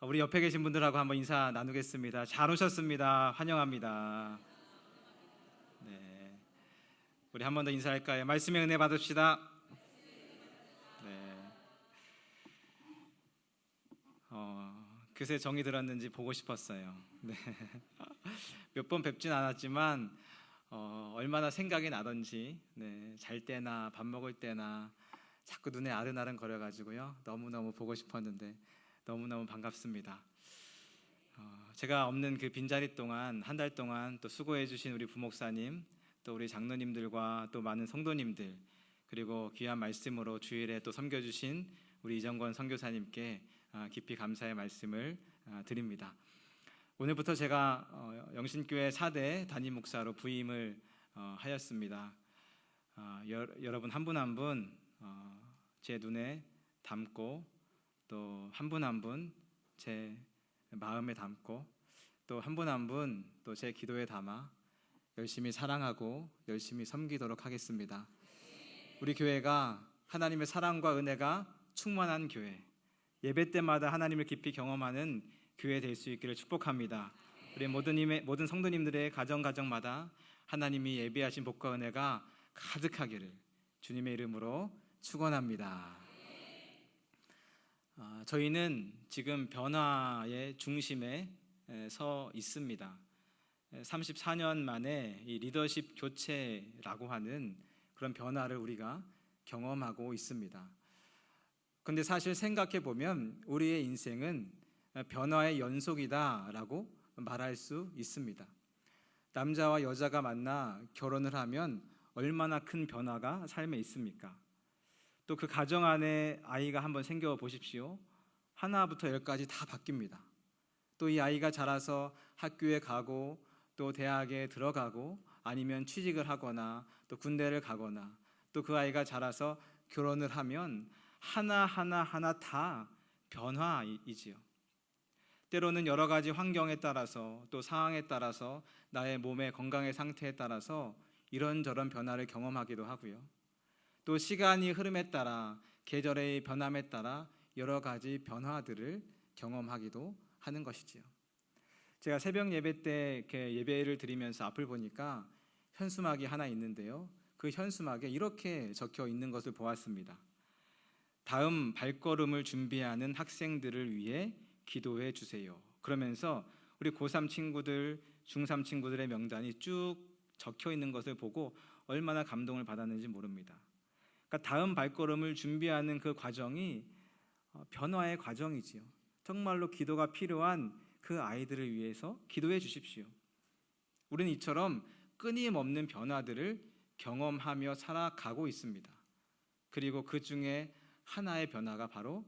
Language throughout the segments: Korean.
우리 옆에 계신 분들하고 한번 인사 나누겠습니다. 잘 오셨습니다. 환영합니다. 네, 우리 한 번 더 인사할까요? 말씀의 은혜 받읍시다. 네, 그새 정이 들었는지 보고 싶었어요. 네, 몇 번 뵙진 않았지만 얼마나 생각이 나던지, 네, 잘 때나 밥 먹을 때나 자꾸 눈에 아른아른 거려가지고요. 너무너무 보고 싶었는데 너무너무 반갑습니다. 제가 없는 그 빈자리 동안 한 달 동안 또 수고해 주신 우리 부목사님, 또 우리 장로님들과 또 많은 성도님들, 그리고 귀한 말씀으로 주일에 또 섬겨주신 우리 이정권 선교사님께 깊이 감사의 말씀을 드립니다. 오늘부터 제가 영신교회 4대 담임 목사로 부임을 하였습니다. 여러분 한 분 한 분 제 눈에 담고, 또 한 분 한 분 제 마음에 담고, 또 한 분 한 분 또 제 기도에 담아 열심히 사랑하고 열심히 섬기도록 하겠습니다. 우리 교회가 하나님의 사랑과 은혜가 충만한 교회, 예배 때마다 하나님을 깊이 경험하는 교회 될 수 있기를 축복합니다. 우리 모든 성도님들의 가정마다 하나님이 예비하신 복과 은혜가 가득하기를 주님의 이름으로 축원합니다. 저희는 지금 변화의 중심에 서 있습니다. 34년 만에 이 리더십 교체라고 하는 그런 변화를 우리가 경험하고 있습니다. 그런데 사실 생각해 보면 우리의 인생은 변화의 연속이다라고 말할 수 있습니다. 남자와 여자가 만나 결혼을 하면 얼마나 큰 변화가 삶에 있습니까? 또 그 가정 안에 아이가 한번 생겨 보십시오. 하나부터 열까지 다 바뀝니다. 또 이 아이가 자라서 학교에 가고, 또 대학에 들어가고, 아니면 취직을 하거나 또 군대를 가거나, 또 그 아이가 자라서 결혼을 하면 하나 다 변화이지요. 때로는 여러 가지 환경에 따라서, 또 상황에 따라서, 나의 몸의 건강의 상태에 따라서 이런저런 변화를 경험하기도 하고요. 또 시간이 흐름에 따라, 계절의 변함에 따라 여러 가지 변화들을 경험하기도 하는 것이지요. 제가 새벽 예배 때 이렇게 예배를 드리면서 앞을 보니까 현수막이 하나 있는데요. 그 현수막에 이렇게 적혀 있는 것을 보았습니다. 다음 발걸음을 준비하는 학생들을 위해 기도해 주세요. 그러면서 우리 고3 친구들, 중3 친구들의 명단이 쭉 적혀 있는 것을 보고 얼마나 감동을 받았는지 모릅니다. 그러니까 다음 발걸음을 준비하는 그 과정이 변화의 과정이지요. 정말로 기도가 필요한 그 아이들을 위해서 기도해 주십시오. 우리는 이처럼 끊임없는 변화들을 경험하며 살아가고 있습니다. 그리고 그 중에 하나의 변화가 바로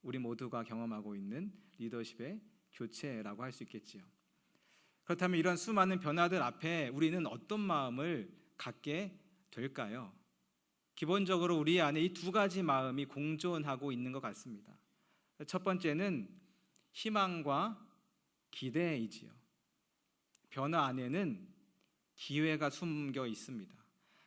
우리 모두가 경험하고 있는 리더십의 교체라고 할 수 있겠지요. 그렇다면 이런 수많은 변화들 앞에 우리는 어떤 마음을 갖게 될까요? 기본적으로 우리 안에 이 두 가지 마음이 공존하고 있는 것 같습니다. 첫 번째는 희망과 기대이지요. 변화 안에는 기회가 숨겨 있습니다.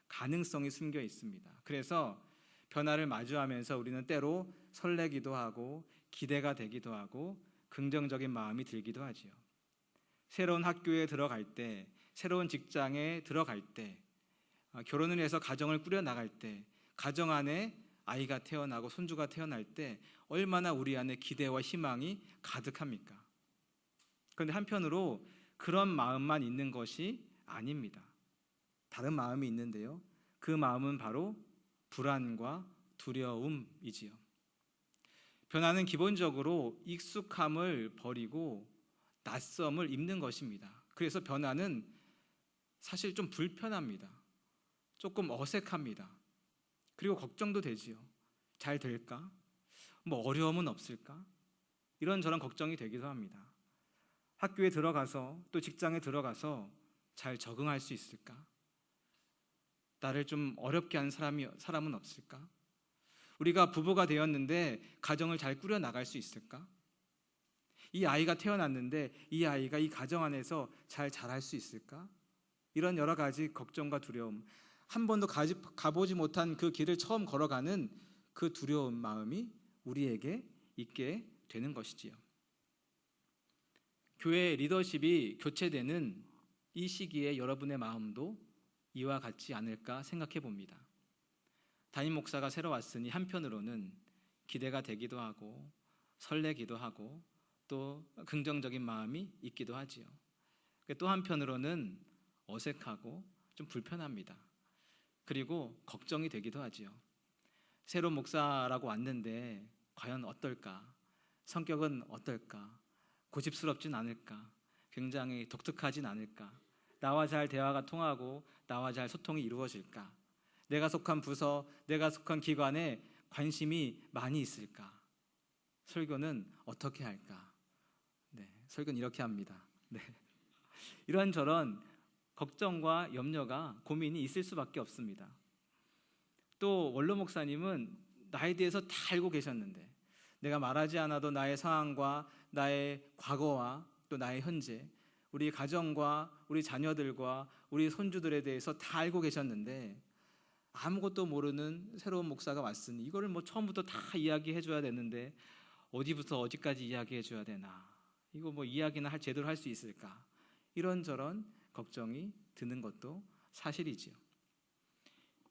가능성이 숨겨 있습니다. 그래서 변화를 마주하면서 우리는 때로 설레기도 하고 기대가 되기도 하고 긍정적인 마음이 들기도 하지요. 새로운 학교에 들어갈 때, 새로운 직장에 들어갈 때, 결혼을 해서 가정을 꾸려 나갈 때, 가정 안에 아이가 태어나고 손주가 태어날 때 얼마나 우리 안에 기대와 희망이 가득합니까? 그런데 한편으로 그런 마음만 있는 것이 아닙니다. 다른 마음이 있는데요. 그 마음은 바로 불안과 두려움이지요. 변화는 기본적으로 익숙함을 버리고 낯섦을 입는 것입니다. 그래서 변화는 사실 좀 불편합니다. 조금 어색합니다. 그리고 걱정도 되지요. 잘 될까? 뭐 어려움은 없을까? 이런저런 걱정이 되기도 합니다. 학교에 들어가서, 또 직장에 들어가서 잘 적응할 수 있을까? 나를 좀 어렵게 하는 사람은 없을까? 우리가 부부가 되었는데 가정을 잘 꾸려 나갈 수 있을까? 이 아이가 태어났는데 이 아이가 이 가정 안에서 잘 자랄 수 있을까? 이런 여러 가지 걱정과 두려움, 한 번도 가보지 못한 그 길을 처음 걸어가는 그 두려운 마음이 우리에게 있게 되는 것이지요. 교회 리더십이 교체되는 이 시기에 여러분의 마음도 이와 같지 않을까 생각해 봅니다. 담임 목사가 새로 왔으니 한편으로는 기대가 되기도 하고 설레기도 하고 또 긍정적인 마음이 있기도 하지요. 또 한편으로는 어색하고 좀 불편합니다. 그리고 걱정이 되기도 하지요. 새로운 목사라고 왔는데 과연 어떨까? 성격은 어떨까? 고집스럽진 않을까? 굉장히 독특하진 않을까? 나와 잘 대화가 통하고 나와 잘 소통이 이루어질까? 내가 속한 부서, 내가 속한 기관에 관심이 많이 있을까? 설교는 어떻게 할까? 네, 설교는 이렇게 합니다. 네. 이런저런 걱정과 염려가 고민이 있을 수밖에 없습니다. 또 원로 목사님은 나에 대해서 다 알고 계셨는데 내가 말하지 않아도 나의 상황과 나의 과거와 또 나의 현재, 우리 가정과 우리 자녀들과 우리 손주들에 대해서 다 알고 계셨는데 아무것도 모르는 새로운 목사가 왔으니 이거를 처음부터 다 이야기해 줘야 되는데 어디부터 어디까지 이야기해 줘야 되나, 이거 이야기나 제대로 할 수 있을까, 이런저런 걱정이 드는 것도 사실이지요.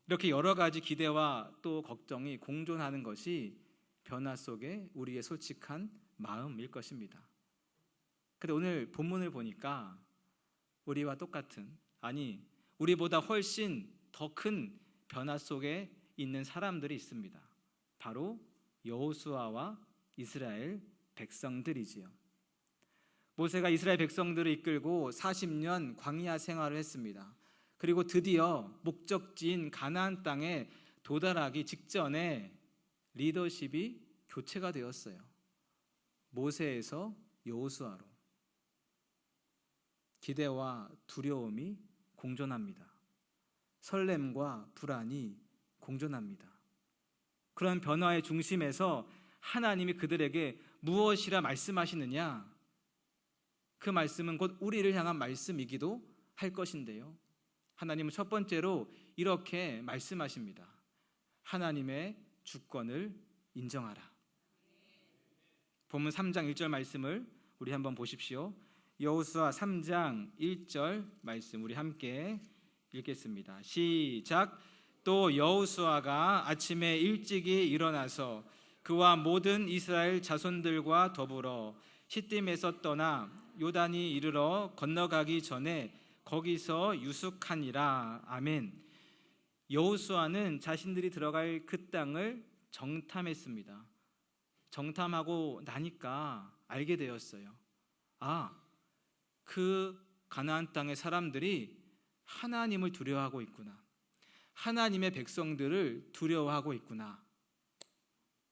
이렇게 여러 가지 기대와 또 걱정이 공존하는 것이 변화 속에 우리의 솔직한 마음일 것입니다. 근데 오늘 본문을 보니까 우리와 똑같은, 아니 우리보다 훨씬 더 큰 변화 속에 있는 사람들이 있습니다. 바로 여호수아와 이스라엘 백성들이지요. 모세가 이스라엘 백성들을 이끌고 40년 광야 생활을 했습니다. 그리고 드디어 목적지인 가나안 땅에 도달하기 직전에 리더십이 교체가 되었어요. 모세에서 여호수아로. 기대와 두려움이 공존합니다. 설렘과 불안이 공존합니다. 그런 변화의 중심에서 하나님이 그들에게 무엇이라 말씀하시느냐? 그 말씀은 곧 우리를 향한 말씀이기도 할 것인데요. 하나님은 첫 번째로 이렇게 말씀하십니다. 하나님의 주권을 인정하라. 본문 3장 1절 말씀을 우리 한번 보십시오. 여호수아 3장 1절 말씀 우리 함께 읽겠습니다. 시작. 또 여호수아가 아침에 일찍이 일어나서 그와 모든 이스라엘 자손들과 더불어 시딤에서 떠나 요단이 이르러 건너가기 전에 거기서 유숙하니라. 아멘. 여호수아는 자신들이 들어갈 그 땅을 정탐했습니다. 정탐하고 나니까 알게 되었어요. 그 가나안 땅의 사람들이 하나님을 두려워하고 있구나. 하나님의 백성들을 두려워하고 있구나.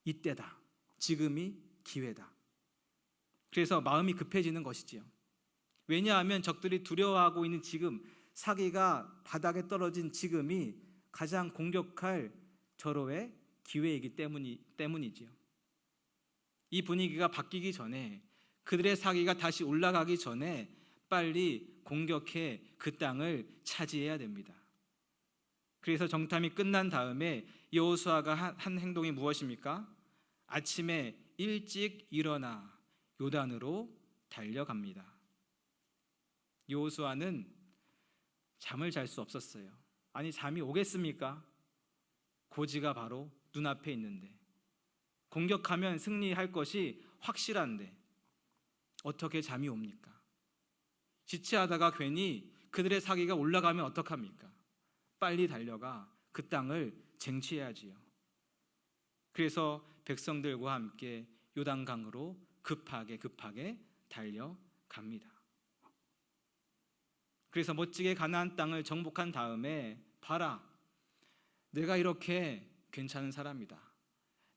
이때다. 지금이 기회다. 그래서 마음이 급해지는 것이지요. 왜냐하면 적들이 두려워하고 있는 지금, 사기가 바닥에 떨어진 지금이 가장 공격할 절호의 기회이기 때문이지요. 이 분위기가 바뀌기 전에, 그들의 사기가 다시 올라가기 전에 빨리 공격해 그 땅을 차지해야 됩니다. 그래서 정탐이 끝난 다음에 여호수아가 한 행동이 무엇입니까? 아침에 일찍 일어나 요단으로 달려갑니다. 여호수아는 잠을 잘 수 없었어요. 아니 잠이 오겠습니까? 고지가 바로 눈앞에 있는데, 공격하면 승리할 것이 확실한데 어떻게 잠이 옵니까? 지체하다가 괜히 그들의 사기가 올라가면 어떡합니까? 빨리 달려가 그 땅을 쟁취해야지요. 그래서 백성들과 함께 요단강으로 급하게 달려갑니다. 그래서 멋지게 가나안 땅을 정복한 다음에 봐라, 내가 이렇게 괜찮은 사람이다.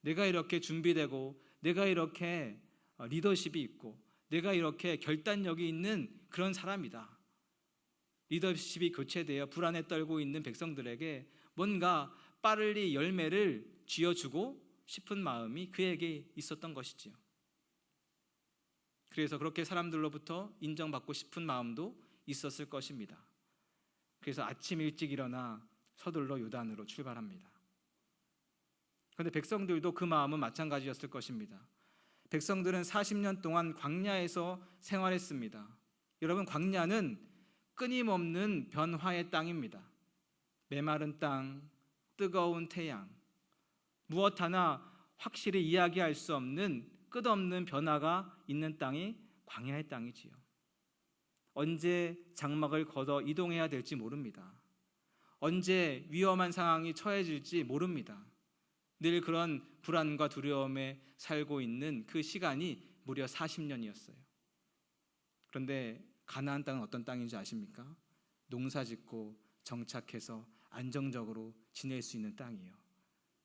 내가 이렇게 준비되고 내가 이렇게 리더십이 있고 내가 이렇게 결단력이 있는 그런 사람이다. 리더십이 교체되어 불안에 떨고 있는 백성들에게 뭔가 빠르리 열매를 쥐어주고 싶은 마음이 그에게 있었던 것이지요. 그래서 그렇게 사람들로부터 인정받고 싶은 마음도 있었을 것입니다. 그래서 아침 일찍 일어나 서둘러 요단으로 출발합니다. 그런데 백성들도 그 마음은 마찬가지였을 것입니다. 백성들은 40년 동안 광야에서 생활했습니다. 여러분, 광야는 끊임없는 변화의 땅입니다. 메마른 땅, 뜨거운 태양, 무엇 하나 확실히 이야기할 수 없는 끝없는 변화가 있는 땅이 광야의 땅이지요. 언제 장막을 걷어 이동해야 될지 모릅니다. 언제 위험한 상황이 처해질지 모릅니다. 늘 그런 불안과 두려움에 살고 있는 그 시간이 무려 40년이었어요. 그런데 가나안 땅은 어떤 땅인지 아십니까? 농사짓고 정착해서 안정적으로 지낼 수 있는 땅이에요.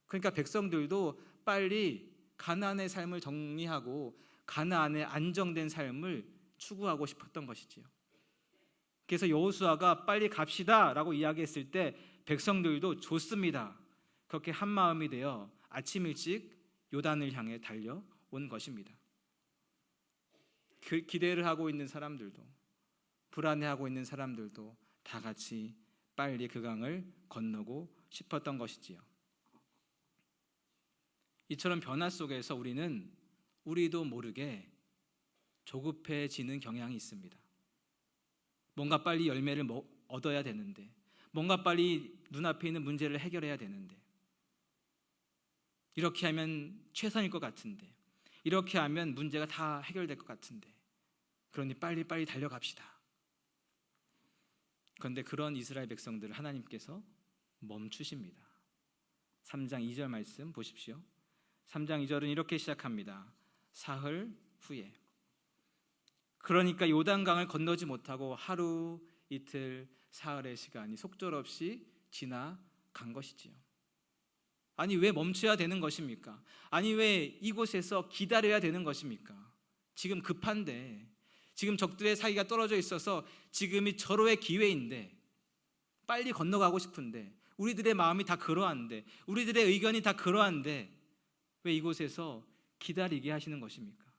그러니까 백성들도 빨리 가나안의 삶을 정리하고 가나안의 안정된 삶을 추구하고 싶었던 것이지요. 그래서 여호수아가 빨리 갑시다 라고 이야기했을 때 백성들도 좋습니다, 그렇게 한 마음이 되어 아침 일찍 요단을 향해 달려온 것입니다. 그 기대를 하고 있는 사람들도, 불안해하고 있는 사람들도 다 같이 빨리 그 강을 건너고 싶었던 것이지요. 이처럼 변화 속에서 우리도 모르게 조급해지는 경향이 있습니다. 뭔가 빨리 열매를 얻어야 되는데, 뭔가 빨리 눈앞에 있는 문제를 해결해야 되는데, 이렇게 하면 최선일 것 같은데, 이렇게 하면 문제가 다 해결될 것 같은데, 그러니 빨리 달려갑시다. 그런데 그런 이스라엘 백성들을 하나님께서 멈추십니다. 3장 2절 말씀 보십시오. 3장 2절은 이렇게 시작합니다. 사흘 후에. 그러니까 요단강을 건너지 못하고 하루, 이틀, 사흘의 시간이 속절없이 지나간 것이지요. 아니, 왜 멈춰야 되는 것입니까? 아니, 왜 이곳에서 기다려야 되는 것입니까? 지금 급한데, 지금 적들의 사이가 떨어져 있어서 지금이 절호의 기회인데, 빨리 건너가고 싶은데, 우리들의 마음이 다 그러한데, 우리들의 의견이 다 그러한데 왜 이곳에서 기다리게 하시는 것입니까?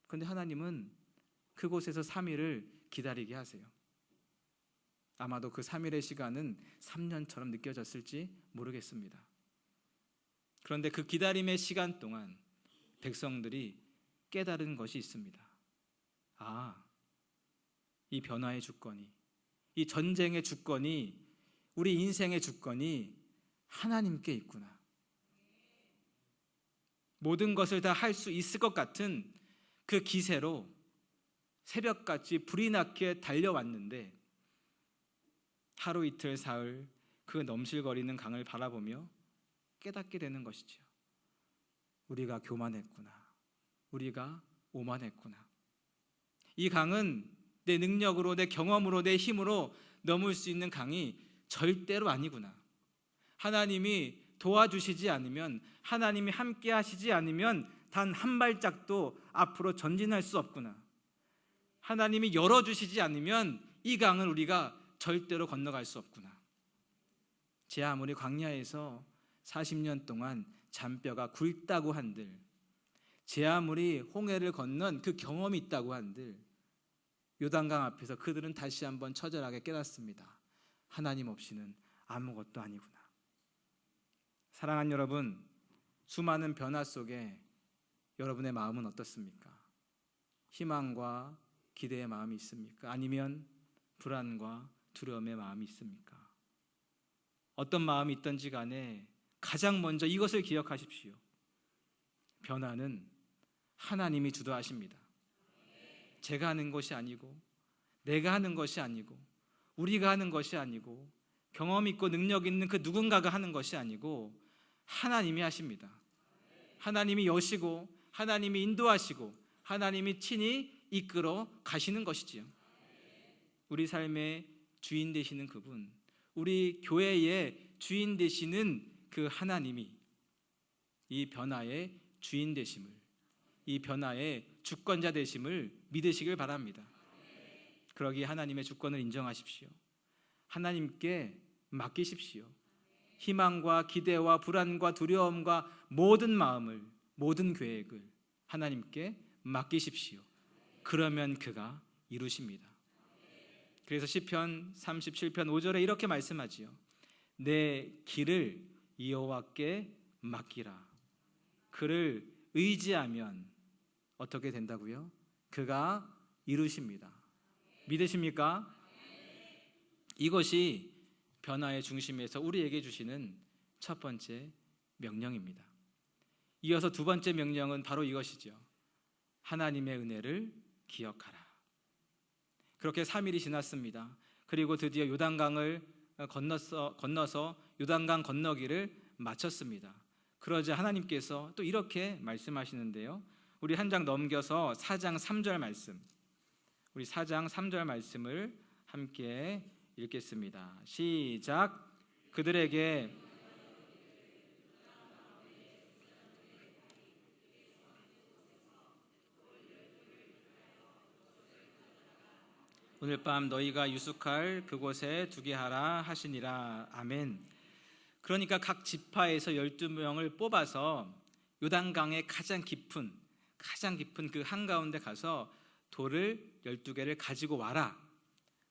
그런데 하나님은 그곳에서 3일을 기다리게 하세요. 아마도 그 3일의 시간은 3년처럼 느껴졌을지 모르겠습니다. 그런데 그 기다림의 시간 동안 백성들이 깨달은 것이 있습니다. 아, 이 변화의 주권이, 이 전쟁의 주권이, 우리 인생의 주권이 하나님께 있구나. 모든 것을 다 할 수 있을 것 같은 그 기세로 새벽같이 불이 나게 달려왔는데, 하루 이틀 사흘 그 넘실거리는 강을 바라보며 깨닫게 되는 것이죠. 우리가 교만했구나, 우리가 오만했구나. 이 강은 내 능력으로, 내 경험으로, 내 힘으로 넘을 수 있는 강이 절대로 아니구나. 하나님이 도와주시지 않으면, 하나님이 함께 하시지 않으면 단 한 발짝도 앞으로 전진할 수 없구나. 하나님이 열어주시지 않으면 이 강을 우리가 절대로 건너갈 수 없구나. 제 아무리 광야에서 40년 동안 잔뼈가 굵다고 한들, 제 아무리 홍해를 건넌 그 경험이 있다고 한들, 요단강 앞에서 그들은 다시 한번 처절하게 깨닫습니다. 하나님 없이는 아무것도 아니구나. 사랑하는 여러분, 수많은 변화 속에 여러분의 마음은 어떻습니까? 희망과 기대의 마음이 있습니까? 아니면 불안과 두려움의 마음이 있습니까? 어떤 마음이 있든지 간에 가장 먼저 이것을 기억하십시오. 변화는 하나님이 주도하십니다. 제가 하는 것이 아니고, 내가 하는 것이 아니고, 우리가 하는 것이 아니고, 경험 있고 능력 있는 그 누군가가 하는 것이 아니고 하나님이 하십니다. 하나님이 여시고, 하나님이 인도하시고, 하나님이 친히 이끌어 가시는 것이지요. 우리 삶의 주인 되시는 그분, 우리 교회의 주인 되시는 그 하나님이 이 변화의 주인 되심을, 이 변화의 주권자 되심을 믿으시길 바랍니다. 그러기에 하나님의 주권을 인정하십시오. 하나님께 맡기십시오. 희망과 기대와 불안과 두려움과 모든 마음을, 모든 계획을 하나님께 맡기십시오. 그러면 그가 이루십니다. 그래서 시편 37편 5절에 이렇게 말씀하지요. 내 길을 여호와께 맡기라. 그를 의지하면 어떻게 된다고요? 그가 이루십니다. 믿으십니까? 이것이 변화의 중심에서 우리에게 주시는 첫 번째 명령입니다. 이어서 두 번째 명령은 바로 이것이죠. 하나님의 은혜를 기억하라. 그렇게 3일이 지났습니다. 그리고 드디어 요단강을 건너서 요단강 건너기를 마쳤습니다. 그러자 하나님께서 또 이렇게 말씀하시는데요. 우리 한 장 넘겨서 4장 3절 말씀, 우리 4장 3절 말씀을 함께 읽겠습니다. 시작. 그들에게 오늘 밤 너희가 유숙할 그곳에 두게 하라 하시니라. 아멘. 그러니까 각 지파에서 12명을 뽑아서 요단강의 가장 깊은 그 한가운데 가서 돌을 12개를 가지고 와라.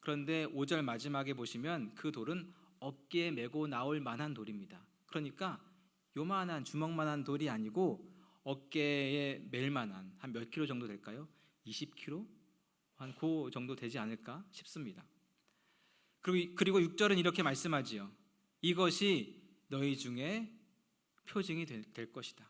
그런데 5절 마지막에 보시면 그 돌은 어깨에 메고 나올 만한 돌입니다. 그러니까 요만한 주먹만한 돌이 아니고 어깨에 멜 만한, 한 몇 킬로 정도 될까요? 20킬로? 한 그 정도 되지 않을까 싶습니다. 그리고 6절은 이렇게 말씀하지요. 이것이 너희 중에 표징이 될 것이다.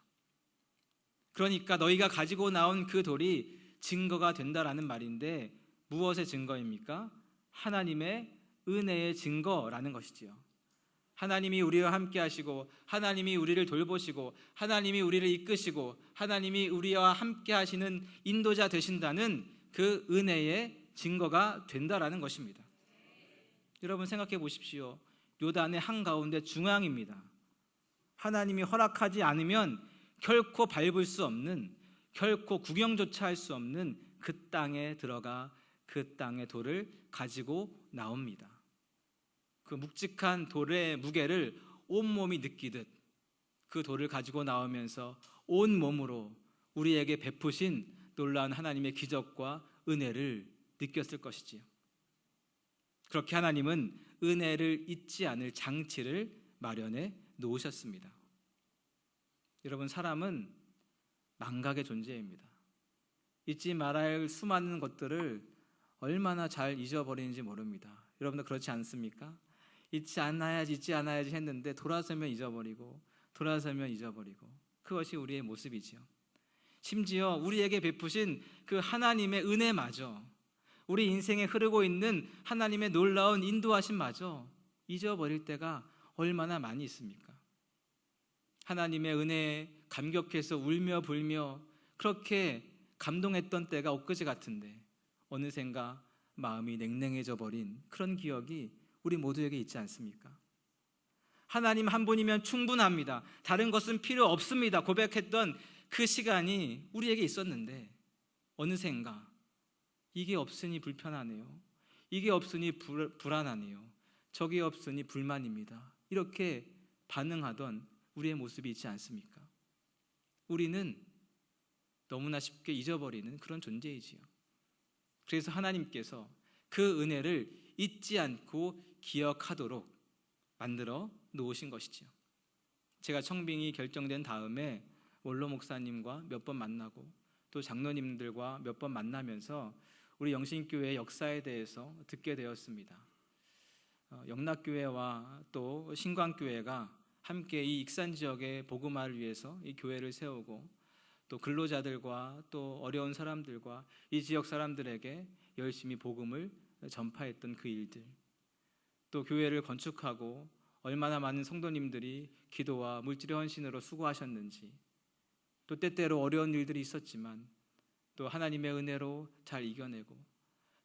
그러니까 너희가 가지고 나온 그 돌이 증거가 된다라는 말인데 무엇의 증거입니까? 하나님의 은혜의 증거라는 것이지요. 하나님이 우리와 함께 하시고 하나님이 우리를 돌보시고 하나님이 우리를 이끄시고 하나님이 우리와 함께 하시는 인도자 되신다는 그 은혜의 증거가 된다라는 것입니다. 여러분 생각해 보십시오. 요단의 한가운데 중앙입니다. 하나님이 허락하지 않으면 결코 밟을 수 없는, 결코 구경조차 할 수 없는 그 땅에 들어가 그 땅의 돌을 가지고 나옵니다. 그 묵직한 돌의 무게를 온몸이 느끼듯 그 돌을 가지고 나오면서 온몸으로 우리에게 베푸신 놀라운 하나님의 기적과 은혜를 느꼈을 것이지요. 그렇게 하나님은 은혜를 잊지 않을 장치를 마련해 놓으셨습니다. 여러분, 사람은 망각의 존재입니다. 잊지 말아야 할 수많은 것들을 얼마나 잘 잊어버리는지 모릅니다. 여러분도 그렇지 않습니까? 잊지 않아야지 했는데 돌아서면 잊어버리고 그것이 우리의 모습이지요. 심지어 우리에게 베푸신 그 하나님의 은혜마저, 우리 인생에 흐르고 있는 하나님의 놀라운 인도하심마저 잊어버릴 때가 얼마나 많이 있습니까? 하나님의 은혜에 감격해서 울며 불며 그렇게 감동했던 때가 엊그제 같은데 어느샌가 마음이 냉랭해져 버린 그런 기억이 우리 모두에게 있지 않습니까? 하나님 한 분이면 충분합니다. 다른 것은 필요 없습니다. 고백했던 그 시간이 우리에게 있었는데 어느샌가 이게 없으니 불편하네요. 이게 없으니 불안하네요. 저게 없으니 불만입니다. 이렇게 반응하던 우리의 모습이 있지 않습니까? 우리는 너무나 쉽게 잊어버리는 그런 존재이지요. 그래서 하나님께서 그 은혜를 잊지 않고 기억하도록 만들어 놓으신 것이지요. 제가 청빙이 결정된 다음에 원로 목사님과 몇 번 만나고 또 장로님들과 몇 번 만나면서 우리 영신교회의 역사에 대해서 듣게 되었습니다. 영락교회와 또 신광교회가 함께 이 익산 지역의 복음화를 위해서 이 교회를 세우고 또 근로자들과 또 어려운 사람들과 이 지역 사람들에게 열심히 복음을 전파했던 그 일들, 또 교회를 건축하고 얼마나 많은 성도님들이 기도와 물질의 헌신으로 수고하셨는지, 또 때때로 어려운 일들이 있었지만 또 하나님의 은혜로 잘 이겨내고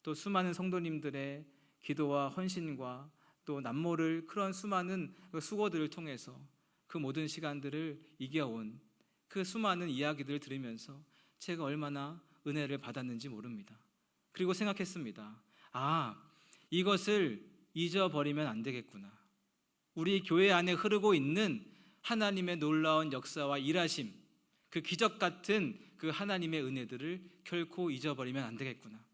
또 수많은 성도님들의 기도와 헌신과 또 남모를 그런 수많은 수고들을 통해서 그 모든 시간들을 이겨온 그 수많은 이야기들을 들으면서 제가 얼마나 은혜를 받았는지 모릅니다. 그리고 생각했습니다. 이것을 잊어버리면 안 되겠구나. 우리 교회 안에 흐르고 있는 하나님의 놀라운 역사와 일하심, 그 기적 같은 그 하나님의 은혜들을 결코 잊어버리면 안 되겠구나.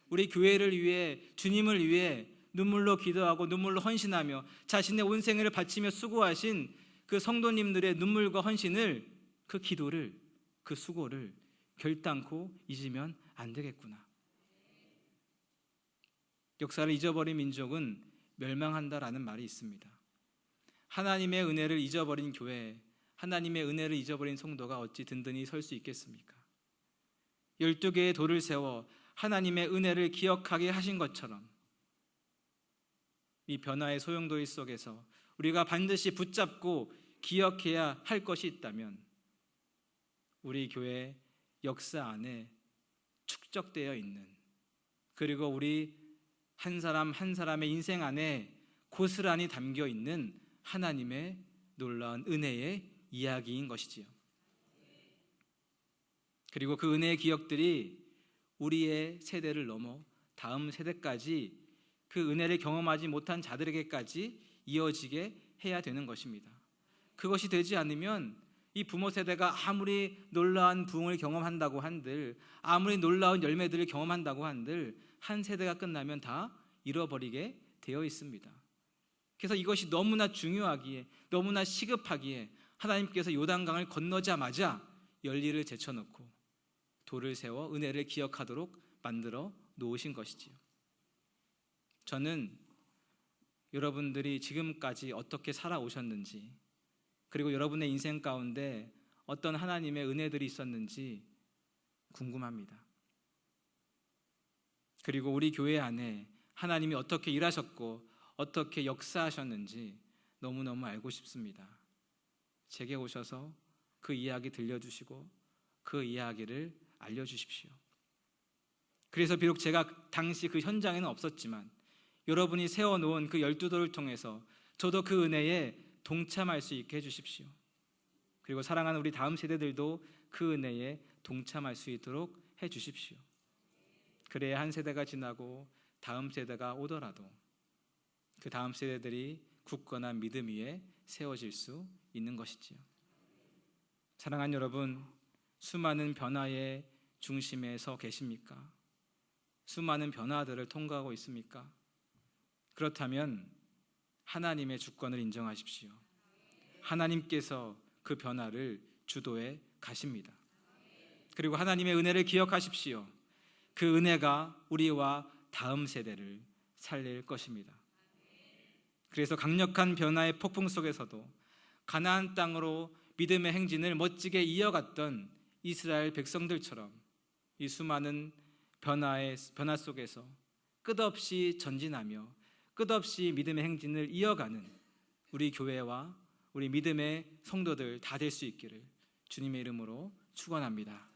우리 교회를 위해, 주님을 위해 눈물로 기도하고 눈물로 헌신하며 자신의 온 생애를 바치며 수고하신 그 성도님들의 눈물과 헌신을 그 기도를, 그 수고를 결단코 잊으면 안 되겠구나. 역사를 잊어버린 민족은 멸망한다라는 말이 있습니다. 하나님의 은혜를 잊어버린 교회, 하나님의 은혜를 잊어버린 성도가 어찌 든든히 설 수 있겠습니까? 12개의 돌을 세워 하나님의 은혜를 기억하게 하신 것처럼 이 변화의 소용돌이 속에서 우리가 반드시 붙잡고 기억해야 할 것이 있다면 우리 교회 역사 안에 축적되어 있는, 그리고 우리 한 사람 한 사람의 인생 안에 고스란히 담겨 있는 하나님의 놀라운 은혜의 이야기인 것이지요. 그리고 그 은혜의 기억들이 우리의 세대를 넘어 다음 세대까지 그 은혜를 경험하지 못한 자들에게까지 이어지게 해야 되는 것입니다. 그것이 되지 않으면 이 부모 세대가 아무리 놀라운 부흥을 경험한다고 한들, 아무리 놀라운 열매들을 경험한다고 한들 한 세대가 끝나면 다 잃어버리게 되어 있습니다. 그래서 이것이 너무나 중요하기에, 너무나 시급하기에 하나님께서 요단강을 건너자마자 열리를 제쳐놓고 돌을 세워 은혜를 기억하도록 만들어 놓으신 것이지요. 저는 여러분들이 지금까지 어떻게 살아오셨는지, 그리고 여러분의 인생 가운데 어떤 하나님의 은혜들이 있었는지 궁금합니다. 그리고 우리 교회 안에 하나님이 어떻게 일하셨고 어떻게 역사하셨는지 너무너무 알고 싶습니다. 제게 오셔서 그 이야기 들려주시고 그 이야기를 알려주십시오. 그래서 비록 제가 당시 그 현장에는 없었지만 여러분이 세워놓은 그 12돌을 통해서 저도 그 은혜에 동참할 수 있게 해주십시오. 그리고 사랑하는 우리 다음 세대들도 그 은혜에 동참할 수 있도록 해주십시오. 그래야 한 세대가 지나고 다음 세대가 오더라도 그 다음 세대들이 굳건한 믿음 위에 세워질 수 있는 것이지요. 사랑하는 여러분, 수많은 변화의 중심에 서 계십니까? 수많은 변화들을 통과하고 있습니까? 그렇다면 하나님의 주권을 인정하십시오. 하나님께서 그 변화를 주도해 가십니다. 그리고 하나님의 은혜를 기억하십시오. 그 은혜가 우리와 다음 세대를 살릴 것입니다. 그래서 강력한 변화의 폭풍 속에서도 가나안 땅으로 믿음의 행진을 멋지게 이어갔던 이스라엘 백성들처럼 이 수많은 변화 속에서 끝없이 전진하며 끝없이 믿음의 행진을 이어가는 우리 교회와 우리 믿음의 성도들 다 될 수 있기를 주님의 이름으로 축원합니다.